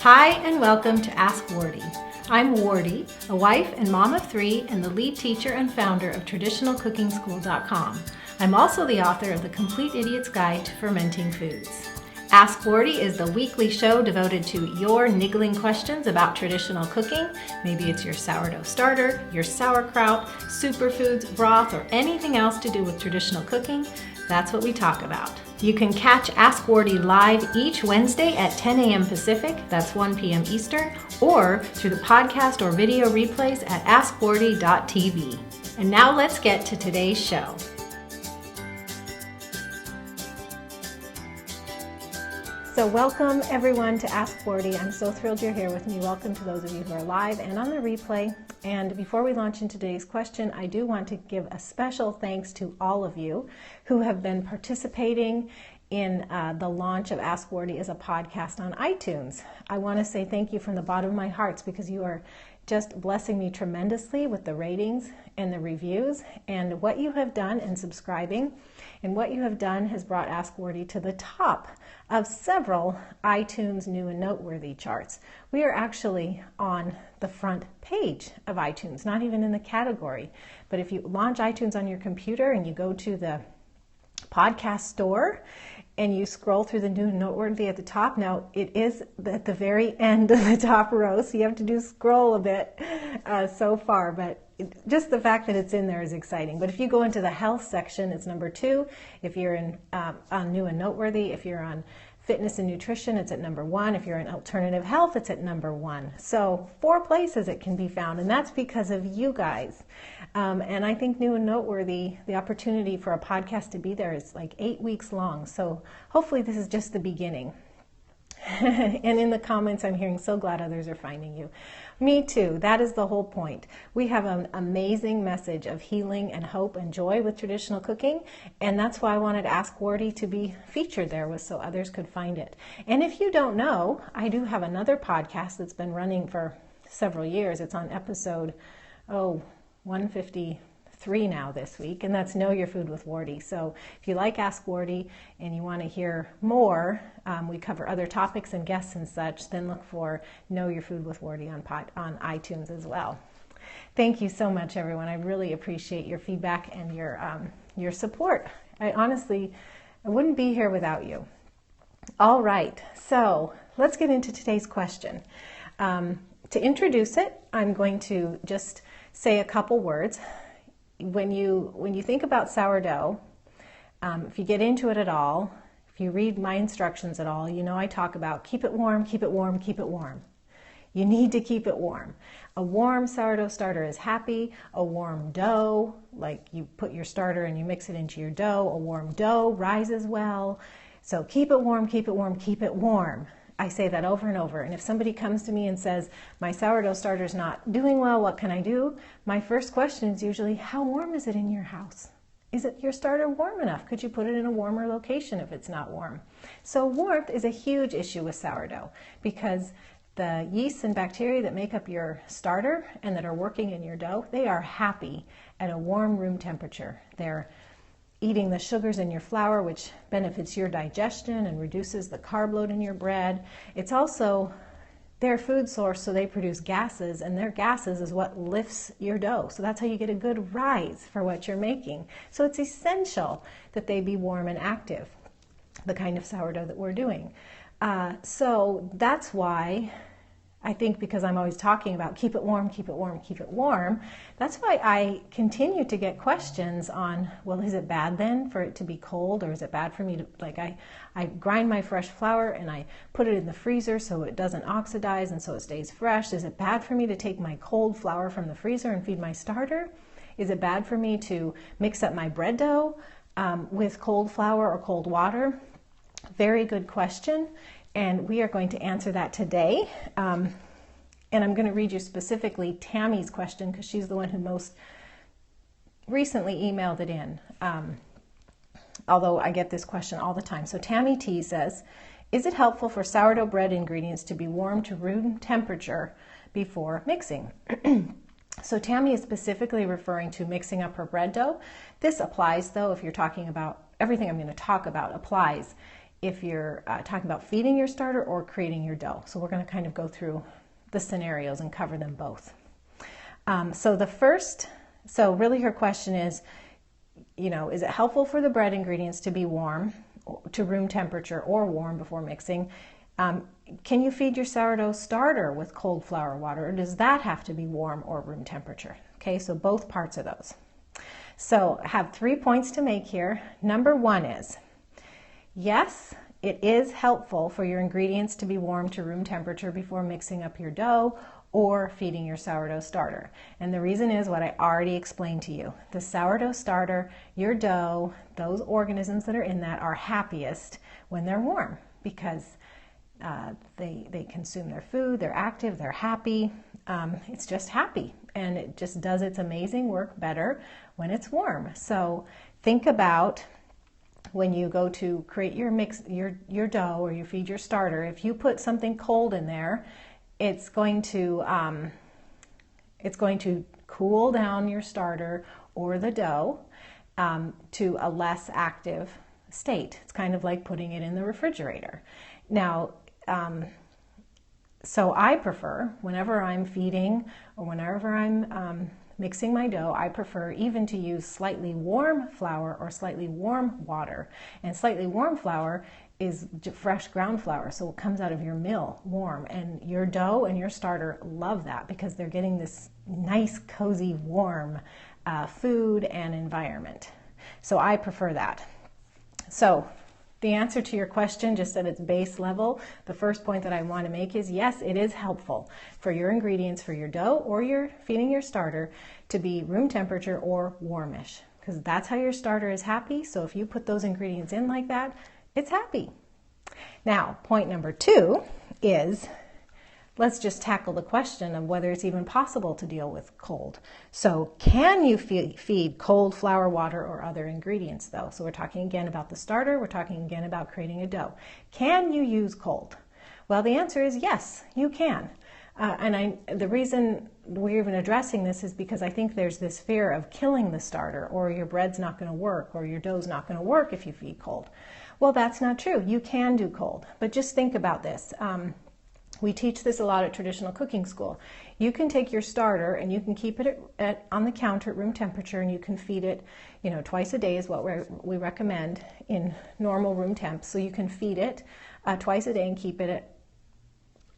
Hi, and welcome to Ask Wardee. I'm Wardee, a wife and mom of three, and the lead teacher and founder of TraditionalCookingSchool.com. I'm also the author of The Complete Idiot's Guide to Fermenting Foods. Ask Wardee is the weekly show devoted to your niggling questions about traditional cooking. Maybe it's your sourdough starter, your sauerkraut, superfoods, broth, or anything else to do with traditional cooking. That's what we talk about. You can catch Ask Wardee live each Wednesday at 10 a.m. Pacific, that's 1 p.m. Eastern, or through the podcast or video replays at askwardee.tv. And now let's get to today's show. So welcome everyone to Ask Wardee. I'm so thrilled you're here with me. Welcome to those of you who are live and on the replay. And before we launch into today's question, I do want to give a special thanks to all of you who have been participating in the launch of Ask Wardee as a podcast on iTunes. I want to say thank you from the bottom of my heart because you are just blessing me tremendously with the ratings and the reviews, and what you have done in subscribing and what you have done has brought Ask Wardee to the top of several iTunes new and noteworthy charts. We are actually on the front page of iTunes, not even in the category. But if you launch iTunes on your computer and you go to the podcast store and you scroll through the new and noteworthy at the top, now it is at the very end of the top row, so you have to scroll a bit so far, but just the fact that it's in there is exciting. But if you go into the health section, it's number 2. If you're on new and noteworthy, if you're on fitness and nutrition, it's at number 1. If you're in alternative health, it's at number 1. So 4 places it can be found, and that's because of you guys. And I think new and noteworthy, the opportunity for a podcast to be there is like 8 weeks long. So hopefully this is just the beginning. And in the comments, I'm hearing, so glad others are finding you. Me too. That is the whole point. We have an amazing message of healing and hope and joy with traditional cooking, and that's why I wanted Ask Wardee to be featured there so others could find it. And if you don't know, I do have another podcast that's been running for several years. It's on episode 153 now this week, and that's Know Your Food with Wardee. So if you like Ask Wardee and you want to hear more, we cover other topics and guests and such, then look for Know Your Food with Wardee on iTunes as well. Thank you so much, everyone. I really appreciate your feedback and your support. I wouldn't be here without you. All right, so let's get into today's question. To introduce it, I'm going to just say a couple words. When you think about sourdough, if you get into it at all, if you read my instructions at all, you know I talk about keep it warm, keep it warm, keep it warm. You need to keep it warm. A warm sourdough starter is happy. A warm dough, like you put your starter and you mix it into your dough, a warm dough rises well. So keep it warm, keep it warm, keep it warm. I say that over and over. And if somebody comes to me and says, my sourdough starter's not doing well, what can I do? My first question is usually, how warm is it in your house? Is it your starter warm enough? Could you put it in a warmer location if it's not warm? So warmth is a huge issue with sourdough because the yeasts and bacteria that make up your starter and that are working in your dough, they are happy at a warm room temperature. They're eating the sugars in your flour, which benefits your digestion and reduces the carb load in your bread. It's also their food source, so they produce gases, and their gases is what lifts your dough. So that's how you get a good rise for what you're making. So it's essential that they be warm and active, the kind of sourdough that we're doing. So that's why I think, because I'm always talking about keep it warm, keep it warm, keep it warm, that's why I continue to get questions on, well, is it bad then for it to be cold, or is it bad for me to, like I grind my fresh flour and I put it in the freezer so it doesn't oxidize and so it stays fresh. Is it bad for me to take my cold flour from the freezer and feed my starter? Is it bad for me to mix up my bread dough with cold flour or cold water? Very good question. And we are going to answer that today. And I'm going to read you specifically Tami's question because she's the one who most recently emailed it in. Although I get this question all the time. So Tami T says, is it helpful for sourdough bread ingredients to be warmed to room temperature before mixing? So Tami is specifically referring to mixing up her bread dough. This applies, though, if you're talking about everything I'm going to talk about applies if you're talking about feeding your starter or creating your dough. So we're going to kind of go through the scenarios and cover them both. So really her question is, is it helpful for the bread ingredients to be warm, to room temperature, or warm before mixing? Can you feed your sourdough starter with cold flour water, or does that have to be warm or room temperature? Okay, so both parts of those. So I have 3 points to make here. Number 1 is, yes, it is helpful for your ingredients to be warm to room temperature before mixing up your dough or feeding your sourdough starter. And the reason is what I already explained to you. The sourdough starter, your dough, those organisms that are in that are happiest when they're warm, because they consume their food, they're active, they're happy. It's just happy, and it just does its amazing work better when it's warm. So think about when you go to create your mix, your dough, or you feed your starter. If you put something cold in there, it's going to cool down your starter or the dough to a less active state. It's kind of like putting it in the refrigerator. Now, so I prefer, whenever I'm feeding or whenever I'm mixing my dough, I prefer even to use slightly warm flour or slightly warm water. And slightly warm flour is fresh ground flour, so it comes out of your mill warm. And your dough and your starter love that because they're getting this nice, cozy, warm food and environment. So I prefer that. So the answer to your question, just at its base level, the first point that I want to make is, yes, it is helpful for your ingredients for your dough or you're feeding your starter to be room temperature or warmish, because that's how your starter is happy. So if you put those ingredients in like that, it's happy. Now, point number 2 is, let's just tackle the question of whether it's even possible to deal with cold. So can you feed cold flour, water, or other ingredients though? So we're talking again about the starter, we're talking again about creating a dough. Can you use cold? Well, the answer is yes, you can. The reason we're even addressing this is because I think there's this fear of killing the starter, or your bread's not going to work, or your dough's not going to work if you feed cold. Well, that's not true. You can do cold, but just think about this. We teach this a lot at traditional cooking school. You can take your starter and you can keep it on the counter at room temperature, and you can feed it, twice a day is what we recommend in normal room temp. So you can feed it twice a day and keep it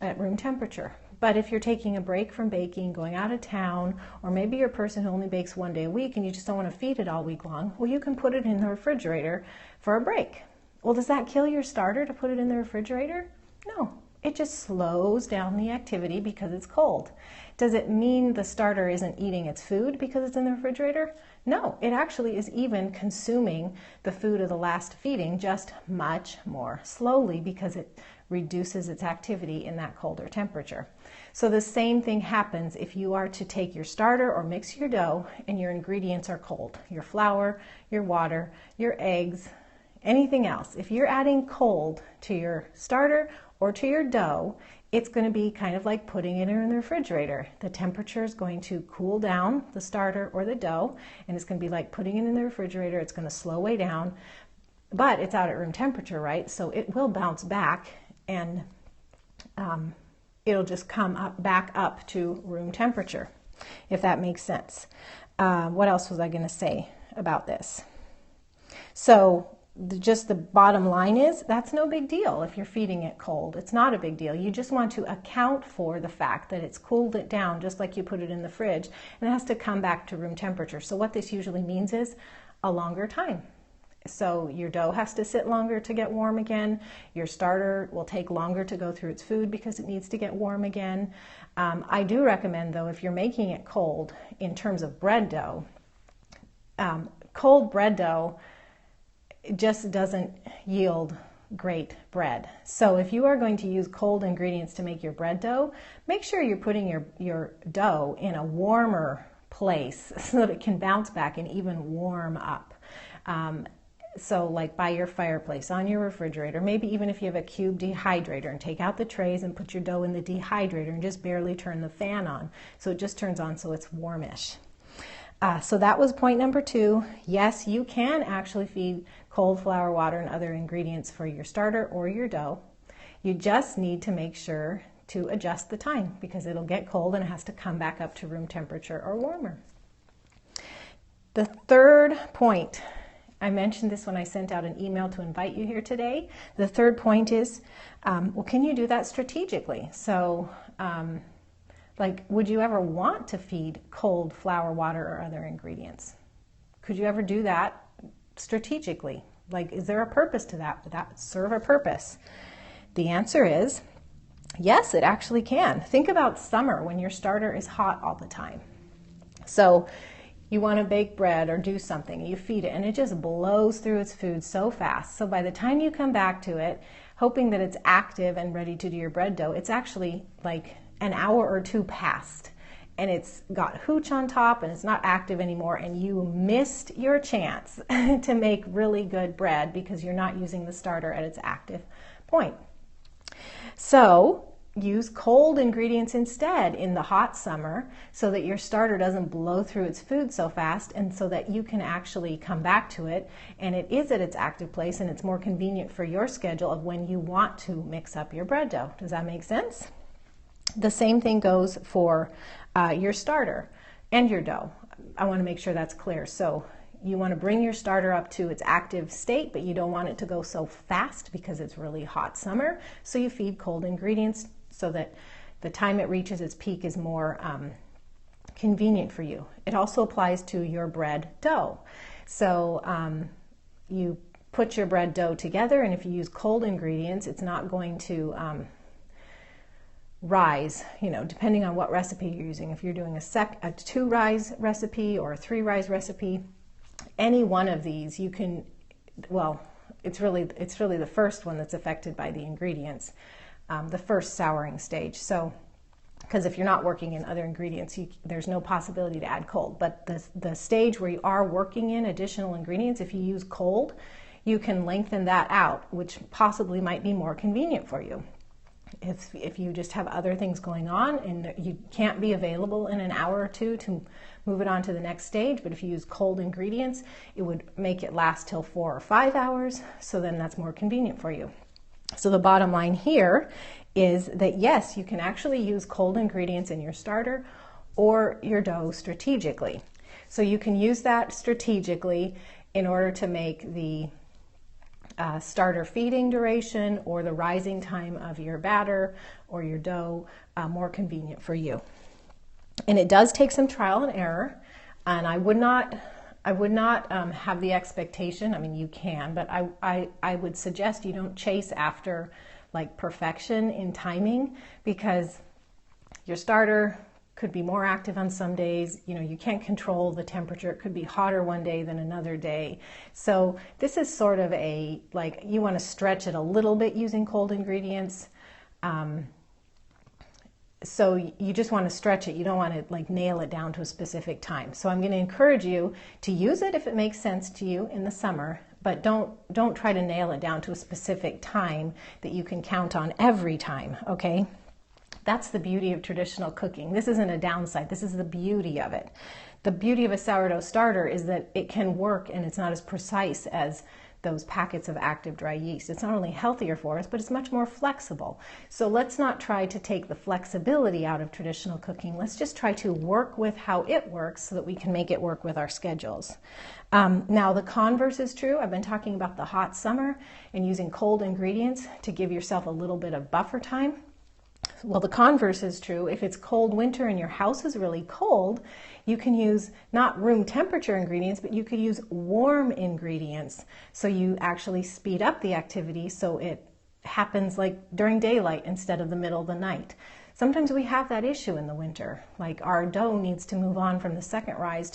at room temperature. But if you're taking a break from baking, going out of town, or maybe you're a person who only bakes 1 day a week and you just don't want to feed it all week long, well, you can put it in the refrigerator for a break. Well, does that kill your starter to put it in the refrigerator? No. It just slows down the activity because it's cold. Does it mean the starter isn't eating its food because it's in the refrigerator? No, it actually is even consuming the food of the last feeding, just much more slowly because it reduces its activity in that colder temperature. So the same thing happens if you are to take your starter or mix your dough and your ingredients are cold. Your flour, your water, your eggs, anything else. If you're adding cold to your starter or to your dough, it's going to be kind of like putting it in the refrigerator. The temperature is going to cool down the starter or the dough, and it's going to be like putting it in the refrigerator. It's going to slow way down, but it's out at room temperature, right? So it will bounce back, and it'll just come back up to room temperature, if that makes sense. What else was I going to say about this? So just the bottom line is, that's no big deal if you're feeding it cold. It's not a big deal. You just want to account for the fact that it's cooled it down just like you put it in the fridge, and it has to come back to room temperature. So what this usually means is a longer time. So your dough has to sit longer to get warm again. Your starter will take longer to go through its food because it needs to get warm again. I do recommend, though, if you're making it cold, in terms of bread dough, cold bread dough just doesn't yield great bread. So if you are going to use cold ingredients to make your bread dough, make sure you're putting your dough in a warmer place so that it can bounce back and even warm up. So like by your fireplace, on your refrigerator, maybe even if you have a cube dehydrator, and take out the trays and put your dough in the dehydrator and just barely turn the fan on. So it just turns on so it's warmish. So that was point number 2. Yes, you can actually feed cold flour, water, and other ingredients for your starter or your dough. You just need to make sure to adjust the time because it'll get cold and it has to come back up to room temperature or warmer. The third point, I mentioned this when I sent out an email to invite you here today. The third point is, well, can you do that strategically? So, like, would you ever want to feed cold flour, water, or other ingredients? Could you ever do that strategically? Like, is there a purpose to that? Would that serve a purpose? The answer is yes, it actually can. Think about summer when your starter is hot all the time. So you want to bake bread or do something, you feed it, and it just blows through its food so fast. So by the time you come back to it, hoping that it's active and ready to do your bread dough, it's actually like an hour or two past, and it's got hooch on top and it's not active anymore, and you missed your chance to make really good bread because you're not using the starter at its active point. So use cold ingredients instead in the hot summer so that your starter doesn't blow through its food so fast, and so that you can actually come back to it and it is at its active place and it's more convenient for your schedule of when you want to mix up your bread dough. Does that make sense? The same thing goes for your starter and your dough. I want to make sure that's clear. So you want to bring your starter up to its active state, but you don't want it to go so fast because it's really hot summer. So you feed cold ingredients so that the time it reaches its peak is more convenient for you. It also applies to your bread dough. So you put your bread dough together, and if you use cold ingredients, it's not going to rise, depending on what recipe you're using. If you're doing a 2-rise recipe or a 3-rise recipe, any one of these you can, well, it's really the first one that's affected by the ingredients, the first souring stage. So, because if you're not working in other ingredients, there's no possibility to add cold. But the stage where you are working in additional ingredients, if you use cold, you can lengthen that out, which possibly might be more convenient for you. If you just have other things going on and you can't be available in an hour or two to move it on to the next stage, but if you use cold ingredients, it would make it last till 4 or 5 hours, so then that's more convenient for you. So the bottom line here is that yes, you can actually use cold ingredients in your starter or your dough strategically. So you can use that strategically in order to make the starter feeding duration or the rising time of your batter or your dough more convenient for you. And it does take some trial and error, and I would not have the expectation, I mean you can, but I would suggest you don't chase after like perfection in timing, because your starter could be more active on some days. You can't control the temperature. It could be hotter one day than another day. So this is sort of like you want to stretch it a little bit using cold ingredients. So you just want to stretch it. You don't want to like nail it down to a specific time. So I'm going to encourage you to use it if it makes sense to you in the summer, but don't try to nail it down to a specific time that you can count on every time, okay? That's the beauty of traditional cooking. This isn't a downside. This is the beauty of it. The beauty of a sourdough starter is that it can work and it's not as precise as those packets of active dry yeast. It's not only healthier for us, but it's much more flexible. So let's not try to take the flexibility out of traditional cooking. Let's just try to work with how it works so that we can make it work with our schedules. Now the converse is true. I've been talking about the hot summer and using cold ingredients to give yourself a little bit of buffer time. Well, the converse is true. If it's cold winter and your house is really cold, you can use not room temperature ingredients, but you could use warm ingredients. So you actually speed up the activity so it happens like during daylight instead of the middle of the night. Sometimes we have that issue in the winter, like our dough needs to move on from the second rise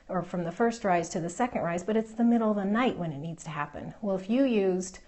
or from the first rise to the second rise, but it's the middle of the night when it needs to happen. Well, if you used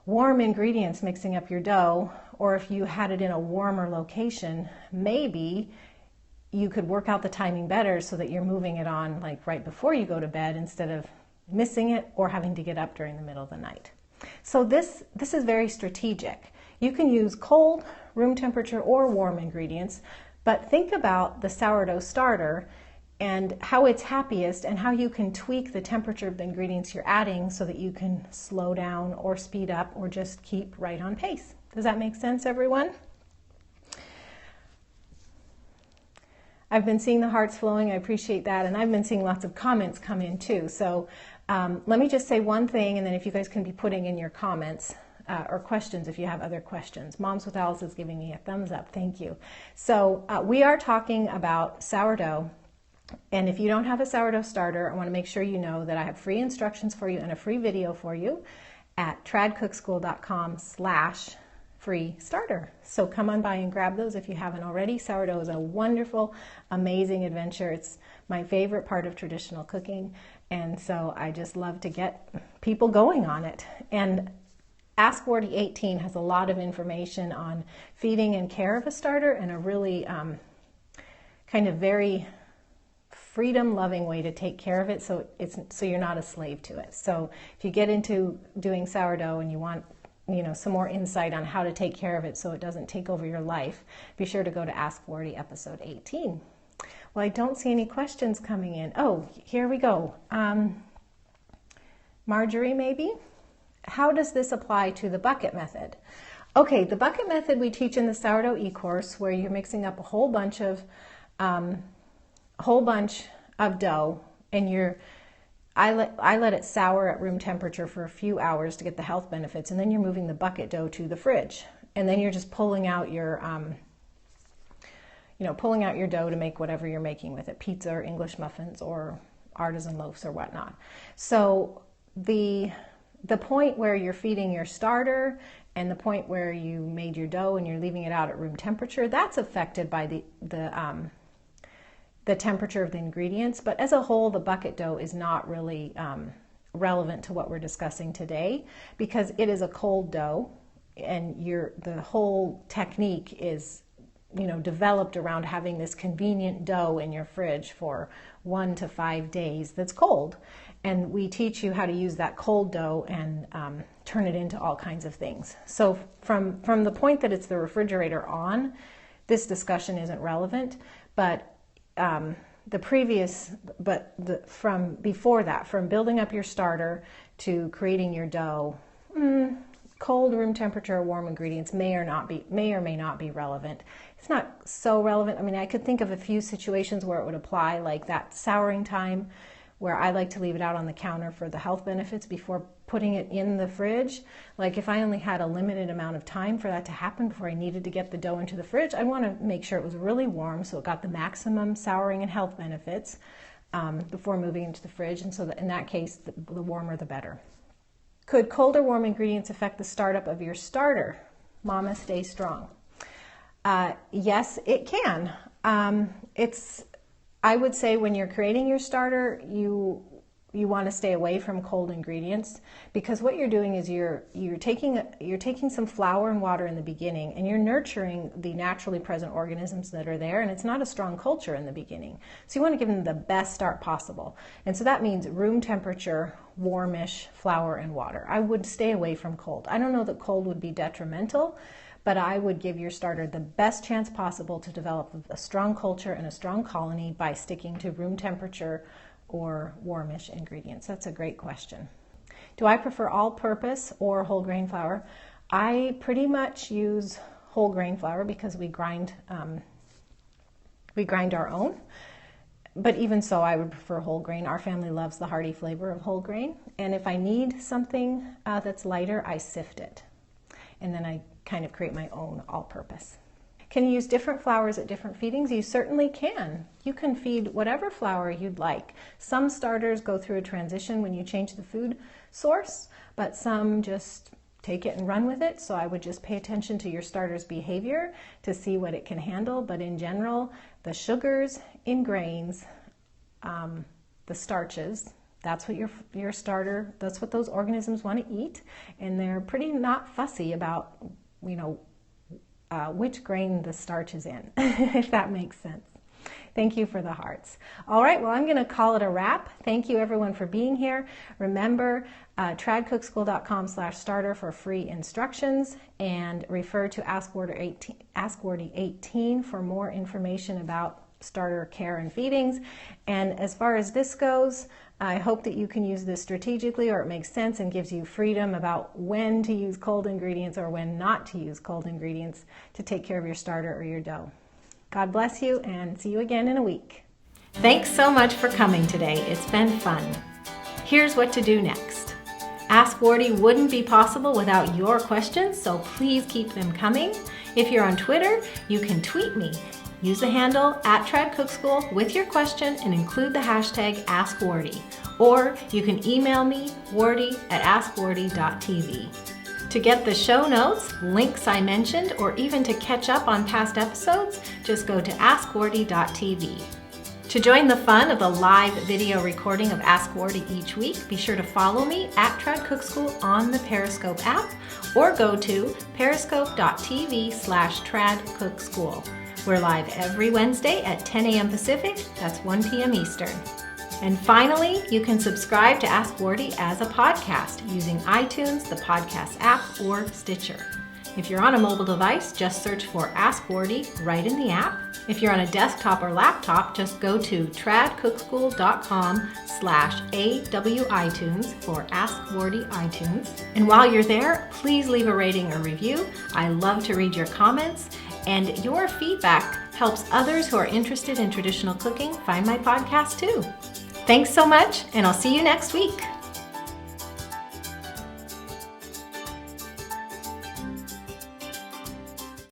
warm ingredients mixing up your dough, or if you had it in a warmer location, maybe you could work out the timing better so that you're moving it on like right before you go to bed instead of missing it or having to get up during the middle of the night. So this is very strategic. You can use cold, room temperature, or warm ingredients, but think about the sourdough starter and how it's happiest and how you can tweak the temperature of the ingredients you're adding so that you can slow down or speed up or just keep right on pace. Does that make sense, everyone? I've been seeing the hearts flowing. I appreciate that. And I've been seeing lots of comments come in too. So let me just say one thing, and then if you guys can be putting in your comments or questions if you have other questions. Moms with Alice is giving me a thumbs up. Thank you. So we are talking about sourdough. And if you don't have a sourdough starter, I want to make sure you know that I have free instructions for you and a free video for you at tradcookschool.com/free starter. So come on by and grab those if you haven't already. Sourdough is a wonderful, amazing adventure. It's my favorite part of traditional cooking. And so I just love to get people going on it. And Ask Wardee 18 has a lot of information on feeding and care of a starter and a really kind of very freedom-loving way to take care of it so you're not a slave to it. So if you get into doing sourdough and you want some more insight on how to take care of it so it doesn't take over your life, be sure to go to Ask Wardee episode 18. Well, I don't see any questions coming in. Oh, here we go. Marjorie, maybe? How does this apply to the bucket method? Okay, the bucket method we teach in the sourdough e-course, where you're mixing up a whole bunch of dough, and I let it sour at room temperature for a few hours to get the health benefits, and then you're moving the bucket dough to the fridge, and then you're just pulling out your dough to make whatever you're making with it, pizza or English muffins or artisan loaves or whatnot. So the point where you're feeding your starter and the point where you made your dough and you're leaving it out at room temperature, that's affected by the temperature of the ingredients. But as a whole, the bucket dough is not really relevant to what we're discussing today because it is a cold dough, and the whole technique is developed around having this convenient dough in your fridge for 1 to 5 days that's cold. And we teach you how to use that cold dough and turn it into all kinds of things. So from the point that it's the refrigerator on, this discussion isn't relevant, but from before that, from building up your starter to creating your dough, cold room temperature or warm ingredients may or may not be relevant. It's not so relevant. I mean, I could think of a few situations where it would apply, like that souring time, where I like to leave it out on the counter for the health benefits before putting it in the fridge. Like if I only had a limited amount of time for that to happen before I needed to get the dough into the fridge, I'd want to make sure it was really warm so it got the maximum souring and health benefits before moving into the fridge. And so in that case, the warmer the better. Could cold or warm ingredients affect the startup of your starter? Mama, stay strong. Yes, it can. I would say when you're creating your starter, you want to stay away from cold ingredients, because what you're doing is you're taking some flour and water in the beginning, and you're nurturing the naturally present organisms that are there, and it's not a strong culture in the beginning. So you want to give them the best start possible. And so that means room temperature, warmish flour and water. I would stay away from cold. I don't know that cold would be detrimental, but I would give your starter the best chance possible to develop a strong culture and a strong colony by sticking to room temperature or warmish ingredients. That's a great question. Do I prefer all-purpose or whole grain flour? I pretty much use whole grain flour because we grind our own. But even so, I would prefer whole grain. Our family loves the hearty flavor of whole grain. And if I need something that's lighter, I sift it. And then I kind of create my own all-purpose. Can you use different flours at different feedings? You certainly can. You can feed whatever flour you'd like. Some starters go through a transition when you change the food source, but some just take it and run with it. So I would just pay attention to your starter's behavior to see what it can handle. But in general, the sugars in grains, the starches, that's what your starter, that's what those organisms want to eat. And they're pretty not fussy about, which grain the starch is in, if that makes sense. Thank you for the hearts. All right, well, I'm going to call it a wrap. Thank you, everyone, for being here. Remember, tradcookschool.com/starter for free instructions, and refer to Ask Wardee 18 for more information about starter care and feedings. And as far as this goes, I hope that you can use this strategically, or it makes sense and gives you freedom about when to use cold ingredients or when not to use cold ingredients to take care of your starter or your dough. God bless you, and see you again in a week. Thanks so much for coming today. It's been fun. Here's what to do next. Ask Wardee wouldn't be possible without your questions, so please keep them coming. If you're on Twitter, you can tweet me. Use the handle @TradCookSchool with your question and include the hashtag AskWardee. Or you can email me, wardee@askwardee.tv. To get the show notes, links I mentioned, or even to catch up on past episodes, just go to askwardee.tv. To join the fun of the live video recording of Ask Wardee each week, be sure to follow me @TradCookSchool on the Periscope app, or go to periscope.tv/TradCookSchool. We're live every Wednesday at 10 a.m. Pacific, that's 1 p.m. Eastern. And finally, you can subscribe to Ask Wardee as a podcast using iTunes, the podcast app, or Stitcher. If you're on a mobile device, just search for Ask Wardee right in the app. If you're on a desktop or laptop, just go to tradcookschool.com/awitunes for Ask Wardee iTunes. And while you're there, please leave a rating or review. I love to read your comments, and your feedback helps others who are interested in traditional cooking find my podcast too. Thanks so much, and I'll see you next week.